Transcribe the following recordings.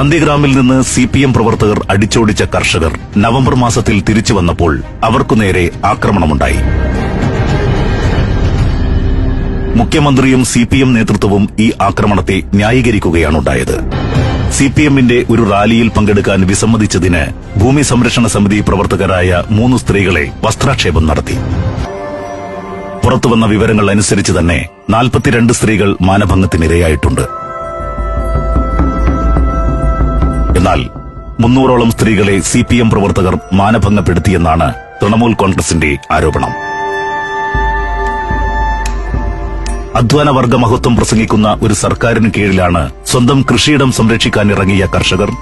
നന്ദിഗ്രാമിൽ നിന്ന് സിപിഎം പ്രവർത്തകർ അടിച്ചോടിച്ച കർഷകർ നവംബർ മാസത്തിൽ തിരിച്ചു വന്നപ്പോൾ അവർക്കുനേരെ ആക്രമണമുണ്ടായി. മുഖ്യമന്ത്രിയും സിപിഎം നേതൃത്വവും ഈ ആക്രമണത്തെ ന്യായീകരിക്കുകയാണുണ്ടായത്. സിപിഎമ്മിന്റെ ഒരു റാലിയിൽ പങ്കെടുക്കാൻ വിസമ്മതിച്ചതിന് ഭൂമി സംരക്ഷണ സമിതി പ്രവർത്തകരായ 3 സ്ത്രീകളെ വസ്ത്രാക്ഷേപം നടത്തി. പുറത്തുവന്ന വിവരങ്ങൾ അനുസരിച്ച് തന്നെ 42 സ്ത്രീകൾ മാനഭംഗത്തിനിരയായിട്ടുണ്ട്. എന്നാൽ 300ഓളം സ്ത്രീകളെ സിപിഎം പ്രവർത്തകർ മാനഭംഗപ്പെടുത്തിയെന്നാണ് തൃണമൂൽ കോൺഗ്രസിന്റെ ആരോപണം. അധ്വാനവർഗ മഹത്വം പ്രസംഗിക്കുന്ന ഒരു സർക്കാരിന് കീഴിലാണ് സ്വന്തം കൃഷിയിടം സംരക്ഷിക്കാനിറങ്ങിയ കർഷകർ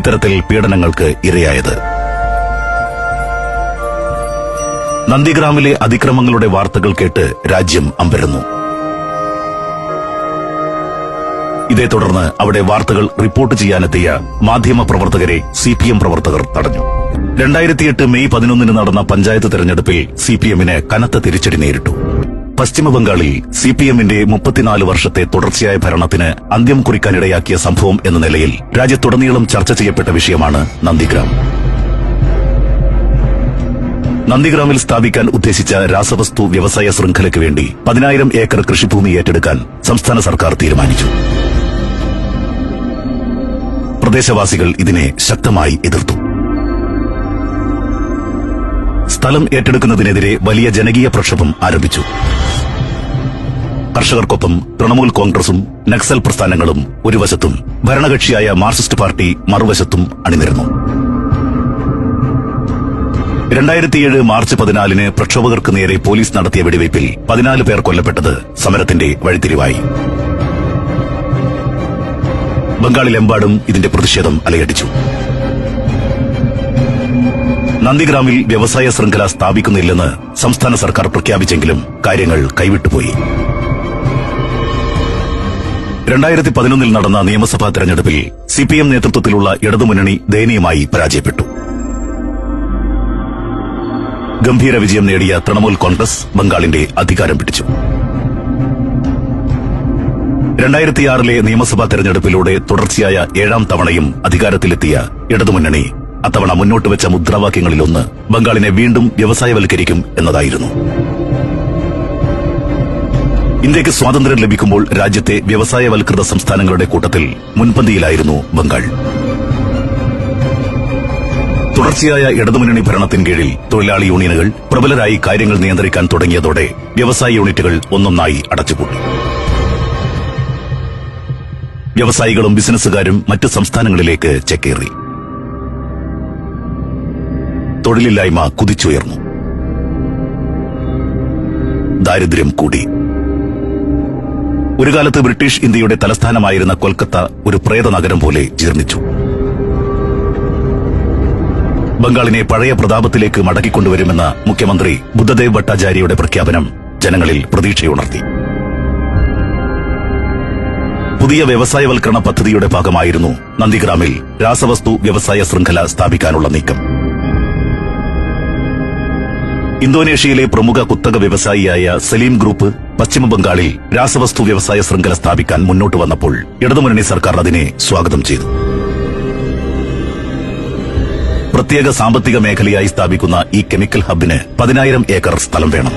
ഇത്തരത്തിൽ പീഡനങ്ങൾക്ക് ഇരയായത്. നന്ദിഗ്രാമിലെ അതിക്രമങ്ങളുടെ വാർത്തകൾ കേട്ട് രാജ്യം അമ്പരന്നു. ഇതേ തുടർന്ന് അവിടെ വാർത്തകൾ റിപ്പോർട്ട് ചെയ്യാനെത്തിയ മാധ്യമപ്രവർത്തകരെ സിപിഎം പ്രവർത്തകർ തടഞ്ഞു. 2008 മെയ് 11 നടന്ന പഞ്ചായത്ത് തെരഞ്ഞെടുപ്പിൽ സിപിഎമ്മിന് കനത്ത തിരിച്ചടി നേരിട്ടു. പശ്ചിമബംഗാളിൽ സിപിഎമ്മിന്റെ 34 വർഷത്തെ തുടർച്ചയായ ഭരണത്തിന് അന്ത്യം കുറിക്കാനിടയാക്കിയ സംഭവം എന്ന നിലയിൽ രാജ്യത്തുടനീളം ചർച്ച ചെയ്യപ്പെട്ട വിഷയമാണ് നന്ദിഗ്രാം. നന്ദിഗ്രാമിൽ സ്ഥാപിക്കാൻ ഉദ്ദേശിച്ച രാസവസ്തു വ്യവസായ ശൃംഖലയ്ക്ക് വേണ്ടി 10,000 ഏക്കർ കൃഷിഭൂമി ഏറ്റെടുക്കാൻ സംസ്ഥാന സർക്കാർ തീരുമാനിച്ചു. പ്രദേശവാസികൾ ഇതിനെ ശക്തമായി എതിർത്തു. സ്ഥലം ഏറ്റെടുക്കുന്നതിനെതിരെ വലിയ ജനകീയ പ്രക്ഷോഭം ആരംഭിച്ചു. കർഷകർക്കൊപ്പം തൃണമൂൽ കോൺഗ്രസും നക്സൽ പ്രസ്ഥാനങ്ങളും ഒരു വശത്തും ഭരണകക്ഷിയായ മാർക്സിസ്റ്റ് പാർട്ടി മറുവശത്തും അണിനിരന്നു. 2007 മാർച്ച് 14 പ്രക്ഷോഭകർക്ക് നേരെ പോലീസ് നടത്തിയ വെടിവയ്പിൽ 14 പേർ കൊല്ലപ്പെട്ടത് സമരത്തിന്റെ വഴിത്തിരിവായി. ബംഗാളിലെമ്പാടും ഇതിന്റെ പ്രതിഷേധം അലയടിച്ചു. നന്ദിഗ്രാമിൽ വ്യവസായ ശൃംഖല സ്ഥാപിക്കുന്നില്ലെന്ന് സംസ്ഥാന സർക്കാർ പ്രഖ്യാപിച്ചെങ്കിലും കാര്യങ്ങൾ കൈവിട്ടുപോയി. 2011 നടന്ന നിയമസഭാ തെരഞ്ഞെടുപ്പിൽ സിപിഎം നേതൃത്വത്തിലുള്ള ഇടതുമുന്നണി ദയനീയമായി പരാജയപ്പെട്ടു. ഗംഭീര വിജയം നേടിയ തൃണമൂൽ കോൺഗ്രസ് ബംഗാളിന്റെ അധികാരം പിടിച്ചു. 2006 നിയമസഭാ തെരഞ്ഞെടുപ്പിലൂടെ തുടർച്ചയായ 7ാം തവണയും അധികാരത്തിലെത്തിയ ഇടതുമുന്നണി അത്തവണ മുന്നോട്ട് വെച്ച മുദ്രാവാക്യങ്ങളിലൊന്ന് ബംഗാളിനെ വീണ്ടും വ്യവസായവൽക്കരിക്കും എന്നതായിരുന്നു. ഇന്ത്യക്ക് സ്വാതന്ത്ര്യം ലഭിക്കുമ്പോൾ രാജ്യത്തെ വ്യവസായവൽകൃത സംസ്ഥാനങ്ങളുടെ കൂട്ടത്തിൽ മുൻപന്തിയിലായിരുന്നു ബംഗാൾ. തുടർച്ചയായ ഇടതുമുന്നണി ഭരണത്തിന് കീഴിൽ തൊഴിലാളി യൂണിയനുകൾ പ്രബലരായി കാര്യങ്ങൾ നിയന്ത്രിക്കാൻ തുടങ്ങിയതോടെ വ്യവസായ യൂണിറ്റുകൾ ഒന്നൊന്നായി അടച്ചുപൂട്ടി. വ്യവസായികളും ബിസിനസ്സുകാരും മറ്റ് സംസ്ഥാനങ്ങളിലേക്ക് ചേക്കേറി. തൊഴിലില്ലായ്മ കുതിച്ചുയർന്നു. ദാരിദ്ര്യം കൂടി. ഒരു കാലത്ത് ബ്രിട്ടീഷ് ഇന്ത്യയുടെ തലസ്ഥാനമായിരുന്ന കൊൽക്കത്ത ഒരു പ്രേത നഗരം പോലെ ജീർണിച്ചു. ബംഗാളിനെ പഴയ പ്രതാപത്തിലേക്ക് മടക്കിക്കൊണ്ടുവരുമെന്ന മുഖ്യമന്ത്രി ബുദ്ധദേവ് ഭട്ടാചാര്യയുടെ പ്രഖ്യാപനം ജനങ്ങളിൽ പ്രതീക്ഷയുണർത്തി. പുതിയ വ്യവസായവൽക്കരണ പദ്ധതിയുടെ ഭാഗമായിരുന്നു നന്ദിഗ്രാമിൽ രാസവസ്തു വ്യവസായ ശൃംഖല സ്ഥാപിക്കാനുള്ള നീക്കം. ഇന്തോനേഷ്യയിലെ പ്രമുഖ കുത്തക വ്യവസായിയായ സലീം ഗ്രൂപ്പ് പശ്ചിമബംഗാളിൽ രാസവസ്തു വ്യവസായ ശൃംഖല സ്ഥാപിക്കാൻ മുന്നോട്ട് വന്നപ്പോൾ ഇടതുമുന്നണി സർക്കാർ അതിനെ സ്വാഗതം ചെയ്തു. പ്രത്യേക സാമ്പത്തിക മേഖലയായി സ്ഥാപിക്കുന്ന ഈ കെമിക്കൽ ഹബിന് 10,000 ഏക്കർ സ്ഥലം വേണം.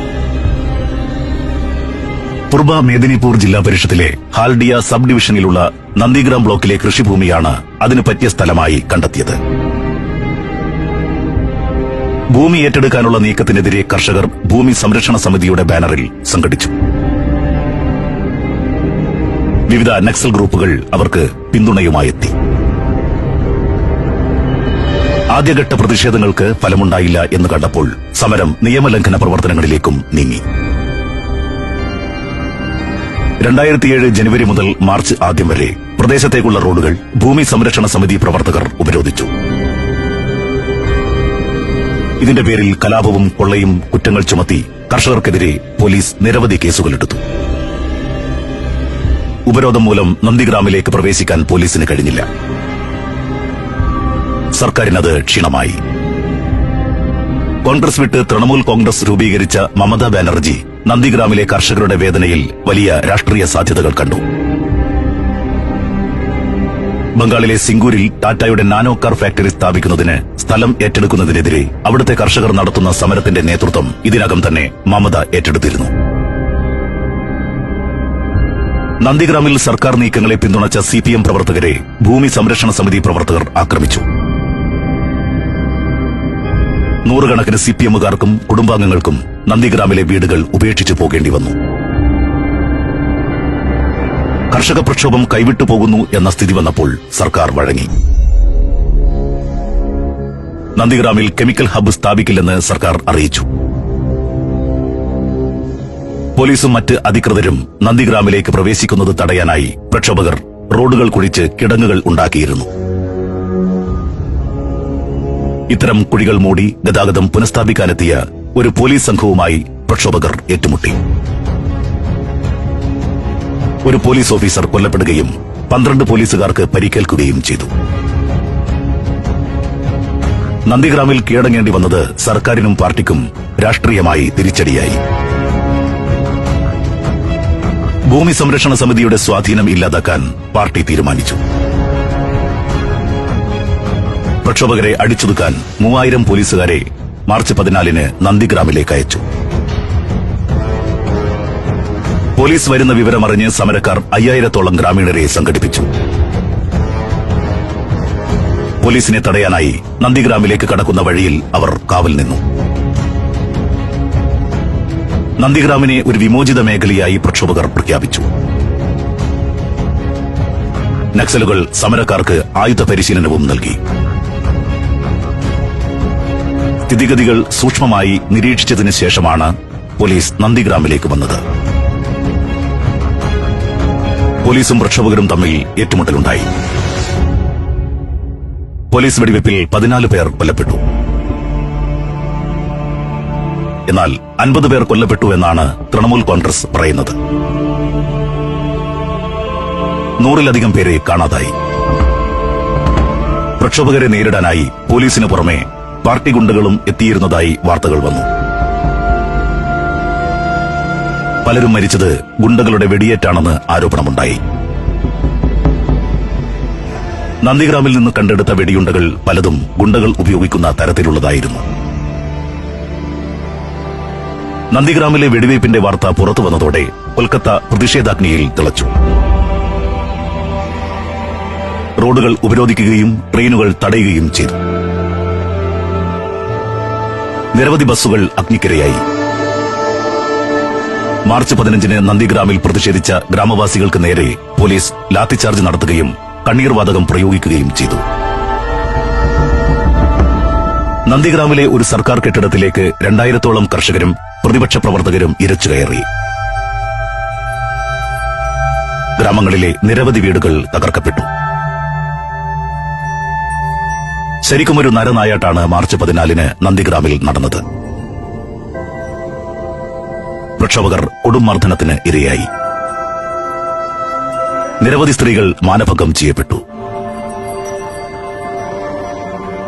പൂർബ മേദിനിപൂർ ജില്ലാ പരിഷത്തിലെ ഹാൽഡിയ സബ് ഡിവിഷനിലുള്ള നന്ദിഗ്രാം ബ്ലോക്കിലെ കൃഷിഭൂമിയാണ് അതിന് പറ്റിയ സ്ഥലമായി കണ്ടെത്തിയത്. ഭൂമി ഏറ്റെടുക്കാനുള്ള നീക്കത്തിനെതിരെ കർഷകർ ഭൂമി സംരക്ഷണ സമിതിയുടെ ബാനറിൽ സംഘടിച്ചു. വിവിധ നക്സൽ ഗ്രൂപ്പുകൾ അവർക്ക് പിന്തുണയുമായെത്തി. ആദ്യഘട്ട പ്രതിഷേധങ്ങൾക്ക് ഫലമുണ്ടായില്ല എന്ന് കണ്ടപ്പോൾ സമരം നിയമലംഘന പ്രവർത്തനങ്ങളിലേക്കും നീങ്ങി. 2007 ജനുവരി മുതൽ മാർച്ച് ആദ്യം വരെ പ്രദേശത്തേക്കുള്ള റോഡുകൾ ഭൂമി സംരക്ഷണ സമിതി പ്രവർത്തകർ ഉപരോധിച്ചു. ഇതിന്റെ പേരിൽ കലാപവും കൊള്ളയും കുറ്റങ്ങൾ ചുമത്തി കർഷകർക്കെതിരെ പോലീസ് നിരവധി കേസുകളെടുത്തു. ഉപരോധം മൂലം നന്ദിഗ്രാമിലേക്ക് പ്രവേശിക്കാൻ പോലീസിന് കഴിഞ്ഞില്ല. സർക്കാരിനത് ക്ഷീണമായി. കോൺഗ്രസ് വിട്ട് തൃണമൂൽ കോൺഗ്രസ് രൂപീകരിച്ച മമതാ ബാനർജി നന്ദിഗ്രാമിലെ കർഷകരുടെ വേദനയിൽ വലിയ രാഷ്ട്രീയ സാധ്യതകൾ കണ്ടു. ബംഗാളിലെ സിംഗൂരിൽ ടാറ്റയുടെ നാനോ കാർ ഫാക്ടറി സ്ഥാപിക്കുന്നതിന് സ്ഥലം ഏറ്റെടുക്കുന്നതിനെതിരെ അവിടുത്തെ കർഷകർ നടത്തുന്ന സമരത്തിന്റെ നേതൃത്വം ഇതിനകം തന്നെ മമത ഏറ്റെടുത്തിരുന്നു. നന്ദിഗ്രാമിൽ സർക്കാർ നീക്കങ്ങളെ പിന്തുണച്ച സിപിഎം പ്രവർത്തകരെ ഭൂമി സംരക്ഷണ സമിതി പ്രവർത്തകർ ആക്രമിച്ചു. നൂറുകണക്കിന് സിപിഎമ്മുകാർക്കും കുടുംബാംഗങ്ങൾക്കും നന്ദിഗ്രാമിലെ വീടുകൾ ഉപേക്ഷിച്ചു പോകേണ്ടി വന്നു. കർഷക പ്രക്ഷോഭം കൈവിട്ടു പോകുന്നു എന്ന സ്ഥിതി വന്നപ്പോൾ സർക്കാർ വഴങ്ങി. നന്ദിഗ്രാമിൽ കെമിക്കൽ ഹബ്ബ് സ്ഥാപിക്കില്ലെന്ന് സർക്കാർ അറിയിച്ചു. പോലീസും മറ്റ് അധികൃതരും നന്ദിഗ്രാമിലേക്ക് പ്രവേശിക്കുന്നത് തടയാനായി പ്രക്ഷോഭകർ റോഡുകൾ കുഴിച്ച് കിടങ്ങുകൾ ഉണ്ടാക്കിയിരുന്നു. ഇത്തരം കുഴികൾ മൂടി ഗതാഗതം പുനഃസ്ഥാപിക്കാനെത്തിയ ഒരു പോലീസ് സംഘവുമായി പ്രക്ഷോഭകർ ഏറ്റുമുട്ടി. ഒരു പോലീസ് ഓഫീസർ കൊല്ലപ്പെടുകയും 12 പോലീസുകാർക്ക് പരിക്കേൽക്കുകയും ചെയ്തു. നന്ദിഗ്രാമിൽ കീഴടങ്ങേണ്ടി വന്നത് സർക്കാരിനും പാർട്ടിക്കും രാഷ്ട്രീയമായി തിരിച്ചടിയായി. ഭൂമി സംരക്ഷണ സമിതിയുടെ സ്വാധീനം ഇല്ലാതാക്കാൻ പാർട്ടി തീരുമാനിച്ചു. പ്രക്ഷോഭകരെ അടിച്ചൊതുക്കാൻ 3000 പോലീസുകാരെ മാർച്ച് 14 നന്ദിഗ്രാമിലേക്ക് അയച്ചു. പോലീസ് വരുന്ന വിവരമറിഞ്ഞ് സമരക്കാർ 5000-ഓളം ഗ്രാമീണരെ സംഘടിപ്പിച്ചു. പോലീസിനെ തടയാനായി നന്ദിഗ്രാമിലേക്ക് കടക്കുന്ന വഴിയിൽ അവർ കാവൽ നിന്നു. നന്ദിഗ്രാമിനെ ഒരു വിമോചിത മേഖലയായി പ്രക്ഷോഭകർ പ്രഖ്യാപിച്ചു. നക്സലുകൾ സമരക്കാർക്ക് ആയുധ പരിശീലനവും നൽകി. സ്ഥിതിഗതികൾ സൂക്ഷ്മമായി നിരീക്ഷിച്ചതിനു ശേഷമാണ് പോലീസ് നന്ദിഗ്രാമിലേക്ക് വന്നത്. പോലീസും പ്രക്ഷോഭകരും തമ്മിൽ ഏറ്റുമുട്ടലുണ്ടായി. പോലീസ് വെടിവെപ്പിൽ 14 പേർ കൊല്ലപ്പെട്ടു. എന്നാൽ 50 പേർ കൊല്ലപ്പെട്ടു എന്നാണ് തൃണമൂൽ കോൺഗ്രസ് പറയുന്നത്. 100-ലധികം പേരെ കാണാതായി. പ്രക്ഷോഭകരെ നേരിടാനായി പോലീസിന് പുറമെ പാർട്ടി ഗുണ്ടകളും എത്തിയിരുന്നതായി വാർത്തകൾ വന്നു. പലരും മരിച്ചത് ഗുണ്ടകളുടെ വെടിയേറ്റാണെന്ന് ആരോപണമുണ്ടായി. നന്ദിഗ്രാമിൽ നിന്ന് കണ്ടെടുത്ത വെടിയുണ്ടകൾ പലതും ഗുണ്ടകൾ ഉപയോഗിക്കുന്ന തരത്തിലുള്ളതായിരുന്നു. നന്ദിഗ്രാമിലെ വെടിവയ്പിന്റെ വാർത്ത പുറത്തു വന്നതോടെ കൊൽക്കത്ത പ്രതിഷേധാഗ്നിയിൽ തിളച്ചു. റോഡുകൾ ഉപരോധിക്കുകയും ട്രെയിനുകൾ തടയുകയും ചെയ്തു. നിരവധി ബസ്സുകൾ അഗ്നിക്കിരയായി. മാർച്ച് 15 നന്ദിഗ്രാമിൽ പ്രതിഷേധിച്ച ഗ്രാമവാസികൾക്ക് നേരെ പോലീസ് ലാത്തിചാർജ് നടത്തുകയും കണ്ണീർവാതകം പ്രയോഗിക്കുകയും ചെയ്തു. നന്ദിഗ്രാമിലെ ഒരു സർക്കാർ കെട്ടിടത്തിലേക്ക് 2000-ഓളം കർഷകരും പ്രതിപക്ഷ പ്രവർത്തകരും ഇരച്ചുകയറി. ഗ്രാമങ്ങളിലെ നിരവധി വീടുകൾ തകർക്കപ്പെട്ടു. ശരിക്കുമൊരു നരനായാട്ടാണ് മാർച്ച് 14 നന്ദിഗ്രാമിൽ നടന്നത്. പ്രക്ഷോഭകർ കൊടുംമർദ്ദനത്തിന് ഇരയായി. നിരവധി സ്ത്രീകൾ മാനഭംഗം ചെയ്യപ്പെട്ടു.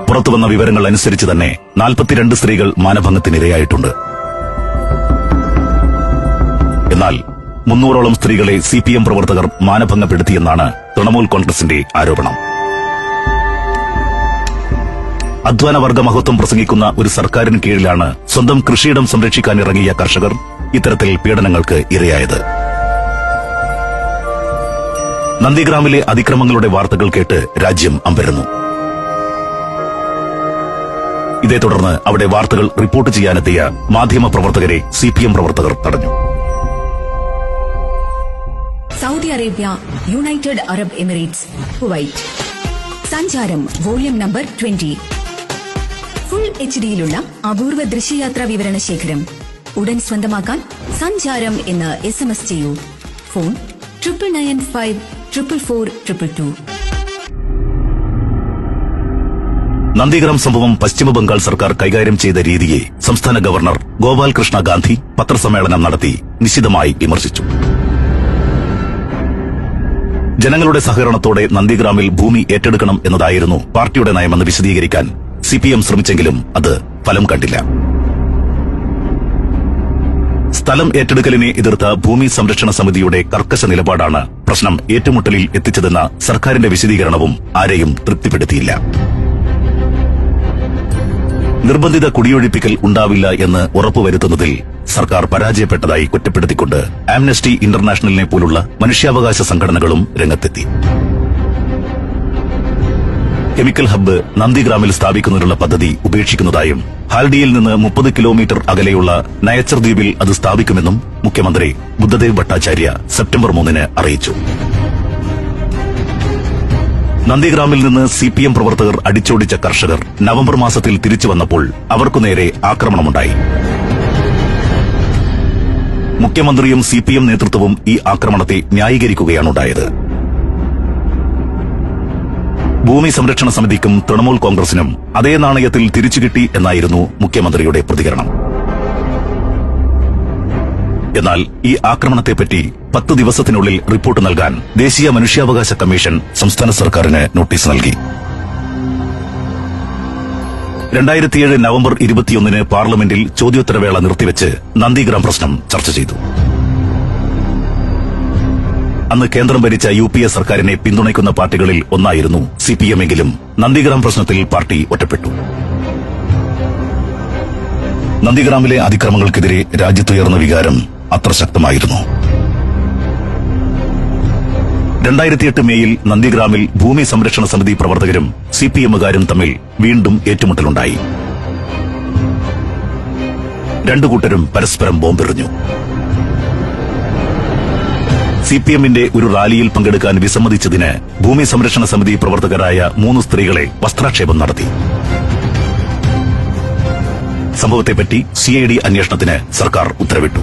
പുറത്തുവന്ന വിവരങ്ങൾ അനുസരിച്ച് തന്നെ 42 സ്ത്രീകൾ മാനഭംഗത്തിനിരയായിട്ടുണ്ട്. എന്നാൽ 300-ഓളം സ്ത്രീകളെ സിപിഎം പ്രവർത്തകർ മാനഭംഗപ്പെടുത്തിയെന്നാണ് തൃണമൂൽ കോൺഗ്രസിന്റെ ആരോപണം. അധ്വാനവർഗ മഹത്വം പ്രസംഗിക്കുന്ന ഒരു സർക്കാരിന് കീഴിലാണ് സ്വന്തം കൃഷിയിടം സംരക്ഷിക്കാനിറങ്ങിയ കർഷകർ ഇത്തരത്തിൽ പീഡനങ്ങൾക്ക് ഇരയായത്. നന്ദിഗ്രാമിലെ അതിക്രമങ്ങളുടെ വാർത്തകൾ കേട്ട് രാജ്യം അമ്പരന്നു. ഇതേ തുടർന്ന് അവിടെ വാർത്തകൾ റിപ്പോർട്ട് ചെയ്യാനെത്തിയ മാധ്യമപ്രവർത്തകരെ സിപിഎം പ്രവർത്തകർ തടഞ്ഞു. Saudi Arabia, United Arab Emirates, Kuwait. സഞ്ചാരം വോള്യം നമ്പർ 20. ഫുൾ എച്ച്ഡിയിലുള്ള അപൂർവ ദൃശ്യയാത്രാ വിവരണ ശേഖരം ഉടൻ സ്വന്തമാക്കാൻ സഞ്ചാരം എന്ന് SMS ചെയ്യൂ. ഫോൺ 9995444222. നന്ദിഗ്രാം സംഭവം പശ്ചിമബംഗാൾ സർക്കാർ കൈകാര്യം ചെയ്ത രീതിയെ സംസ്ഥാന ഗവർണർ ഗോപാൽ കൃഷ്ണ ഗാന്ധി പത്രസമ്മേളനം നടത്തി നിശിതമായി വിമർശിച്ചു. ജനങ്ങളുടെ സഹകരണത്തോടെ നന്ദിഗ്രാമിൽ ഭൂമി ഏറ്റെടുക്കണം എന്നതായിരുന്നു പാർട്ടിയുടെ നയമെന്ന് വിശദീകരിക്കാൻ സിപിഎം ശ്രമിച്ചെങ്കിലും അത് ഫലം കണ്ടില്ല. സ്ഥലം ഏറ്റെടുക്കലിനെ എതിർത്ത ഭൂമി സംരക്ഷണ സമിതിയുടെ കർക്കശ നിലപാടാണ് പ്രശ്നം ഏറ്റുമുട്ടലിൽ എത്തിച്ചതെന്ന സർക്കാരിന്റെ വിശദീകരണവും ആരെയും തൃപ്തിപ്പെടുത്തിയില്ല. നിർബന്ധിത കുടിയൊഴിപ്പിക്കൽ ഉണ്ടാവില്ല എന്ന് ഉറപ്പുവരുത്തുന്നതിൽ സർക്കാർ പരാജയപ്പെട്ടതായി കുറ്റപ്പെടുത്തിക്കൊണ്ട് ആംനസ്റ്റി ഇന്റർനാഷണലിനെ പോലുള്ള മനുഷ്യാവകാശ സംഘടനകളും രംഗത്തെത്തി. കെമിക്കൽ ഹബ്ബ് നന്ദിഗ്രാമിൽ സ്ഥാപിക്കുന്നതിനുള്ള പദ്ധതി ഉപേക്ഷിക്കുന്നതായും ഹാൽഡിയിൽ നിന്ന് 30 കിലോമീറ്റർ അകലെയുള്ള നയച്ചർ ദ്വീപിൽ അത് സ്ഥാപിക്കുമെന്നും മുഖ്യമന്ത്രി ബുദ്ധദേവ് ഭട്ടാചാര്യ സെപ്റ്റംബർ 3 അറിയിച്ചു. നന്ദിഗ്രാമിൽ നിന്ന് CPM പ്രവർത്തകർ അടിച്ചോടിച്ച കർഷകർ നവംബർ മാസത്തിൽ തിരിച്ചു വന്നപ്പോൾ അവർക്കുനേരെ ആക്രമണമുണ്ടായി. മുഖ്യമന്ത്രിയും CPM നേതൃത്വവും ഈ ആക്രമണത്തെ ന്യായീകരിക്കുകയാണുണ്ടായത്. ഭൂമി സംരക്ഷണ സമിതിക്കും തൃണമൂൽ കോൺഗ്രസിനും അതേ നാണയത്തിൽ തിരിച്ചുകിട്ടി എന്നായിരുന്നു മുഖ്യമന്ത്രിയുടെ പ്രതികരണം. എന്നാൽ ഈ ആക്രമണത്തെപ്പറ്റി 10 ദിവസത്തിനുള്ളിൽ റിപ്പോർട്ട് നൽകാൻ ദേശീയ മനുഷ്യാവകാശ കമ്മീഷൻ സംസ്ഥാന സർക്കാരിന് നോട്ടീസ് നൽകി. 2007 നവംബർ 21 പാർലമെന്റിൽ ചോദ്യോത്തരവേള നിർത്തിവെച്ച് നന്ദിഗ്രാം പ്രശ്നം ചർച്ച ചെയ്തു. അന്ന് കേന്ദ്രം ഭരിച്ച UPA സർക്കാരിനെ പിന്തുണയ്ക്കുന്ന പാർട്ടികളിൽ ഒന്നായിരുന്നു CPM എങ്കിലും നന്ദിഗ്രാം പ്രശ്നത്തിൽ പാർട്ടി ഒറ്റപ്പെട്ടു. നന്ദിഗ്രാമിലെ അതിക്രമങ്ങൾക്കെതിരെ രാജ്യത്തുയർന്ന വികാരം അത്ര ശക്തമായിരുന്നു. 2008 മേയിൽ നന്ദിഗ്രാമിൽ ഭൂമി സംരക്ഷണ സമിതി പ്രവർത്തകരും CPMകാരും തമ്മിൽ വീണ്ടും ഏറ്റുമുട്ടലുണ്ടായി. രണ്ടു കൂട്ടരും പരസ്പരം ബോംബെറിഞ്ഞു. CPMന്റെ ഒരു റാലിയിൽ പങ്കെടുക്കാൻ വിസമ്മതിച്ചതിന് ഭൂമി സംരക്ഷണ സമിതി പ്രവർത്തകരായ 3 സ്ത്രീകളെ വസ്ത്രാക്ഷേപം നടത്തി. സംഭവത്തെപ്പറ്റി CID അന്വേഷണത്തിന് സർക്കാർ ഉത്തരവിട്ടു.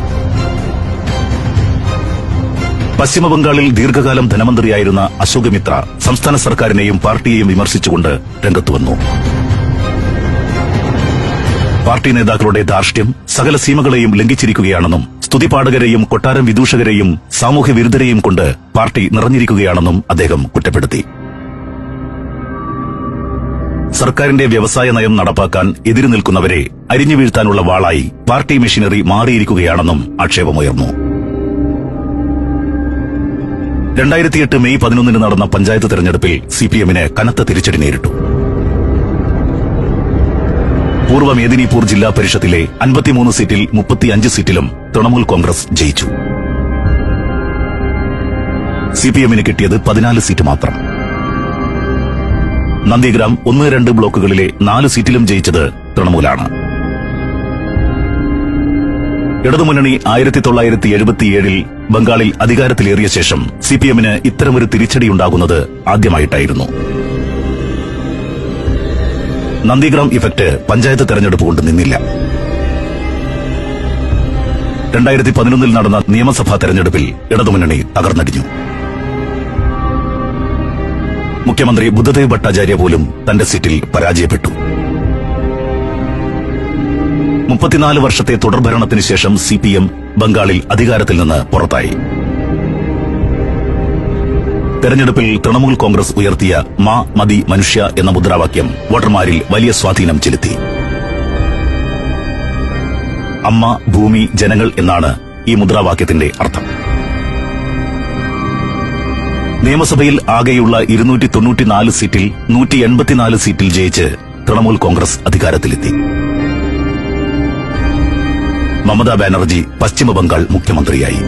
പശ്ചിമബംഗാളിൽ ദീർഘകാലം ധനമന്ത്രിയായിരുന്ന അശോക് മിത്ര സംസ്ഥാന സർക്കാരിനെയും പാർട്ടിയെയും വിമർശിച്ചുകൊണ്ട് രംഗത്തുവന്നു. പാർട്ടി നേതാക്കളുടെ ധാർഷ്ട്യം സകല സീമകളെയും ലംഘിച്ചിരിക്കുകയാണെന്നും സ്തുതിപാഠകരെയും കൊട്ടാരം വിദൂഷകരെയും സാമൂഹ്യ വിരുദ്ധരെയും കൊണ്ട് പാർട്ടി നിറഞ്ഞിരിക്കുകയാണെന്നും അദ്ദേഹം കുറ്റപ്പെടുത്തി. സർക്കാരിന്റെ വ്യവസായ നയം നടപ്പാക്കാൻ എതിരു നിൽക്കുന്നവരെ അരിഞ്ഞു വീഴ്ത്താനുള്ള വാളായി പാർട്ടി മെഷീനറി മാറിയിരിക്കുകയാണെന്നും ആക്ഷേപമുയർന്നു. 2008 മെയ് 11 നടന്ന പഞ്ചായത്ത് തെരഞ്ഞെടുപ്പിൽ CPMന് കനത്ത തിരിച്ചടി നേരിട്ടു. പൂർവ്വ മേദിനിപൂർ ജില്ലാ പരിഷത്തിലെ 53 സീറ്റിൽ 35 സീറ്റിലും തൃണമൂൽ കോൺഗ്രസ് ജയിച്ചു. CPMന് കിട്ടിയത് 14 സീറ്റ് മാത്രം. നന്ദിഗ്രാം 1-2 ബ്ലോക്കുകളിലെ 4 സീറ്റിലും ജയിച്ചത് തൃണമൂലാണ്. ഇടതുമുന്നണി 1977 ബംഗാളിൽ അധികാരത്തിലേറിയ ശേഷം CPMന് ഇത്തരമൊരു തിരിച്ചടിയുണ്ടാകുന്നത് ആദ്യമായിട്ടായിരുന്നു. നന്ദിഗ്രാം ഇഫക്ട് പഞ്ചായത്ത് തെരഞ്ഞെടുപ്പ് കൊണ്ട് നിന്നില്ല. 2011 നടന്ന നിയമസഭാ തെരഞ്ഞെടുപ്പിൽ ഇടതുമുന്നണി തകർന്നടിഞ്ഞു. മുഖ്യമന്ത്രി ബുദ്ധദേവ് ഭട്ടാചാര്യ പോലും തന്റെ സീറ്റിൽ പരാജയപ്പെട്ടു. 34 വർഷത്തെ തുടർഭരണത്തിന് ശേഷം CPM ബംഗാളിൽ അധികാരത്തിൽ നിന്ന് പുറത്തായി. തെരഞ്ഞെടുപ്പിൽ തൃണമൂൽ കോൺഗ്രസ് ഉയർത്തിയ മാ മതി മനുഷ്യ എന്ന മുദ്രാവാക്യം വോട്ടർമാരിൽ വലിയ സ്വാധീനം ചെലുത്തി. അമ്മ, ഭൂമി, ജനങ്ങൾ എന്നാണ് ഈ മുദ്രാവാക്യത്തിന്റെ അർത്ഥം. നിയമസഭയിൽ ആകെയുള്ള 294 സീറ്റിൽ 184 സീറ്റിൽ ജയിച്ച് തൃണമൂൽ കോൺഗ്രസ് അധികാരത്തിലെത്തി. മമതാ ബാനർജി പശ്ചിമബംഗാൾ മുഖ്യമന്ത്രിയായി.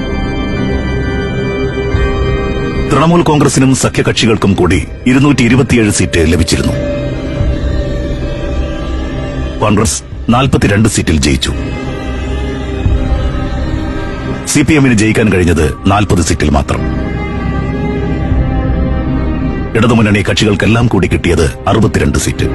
തൃണമൂൽ കോൺഗ്രസിനും സഖ്യകക്ഷികൾക്കും കൂടി 227 സീറ്റ് ലഭിച്ചിരുന്നു. കോൺഗ്രസ് 42 സീറ്റിൽ ജയിച്ചു. CPMന് ജയിക്കാൻ കഴിഞ്ഞത് 40 സീറ്റിൽ മാത്രം. ഇടതുമുന്നണി കക്ഷികൾക്കെല്ലാം കൂടി കിട്ടിയത് 62 സീറ്റ്.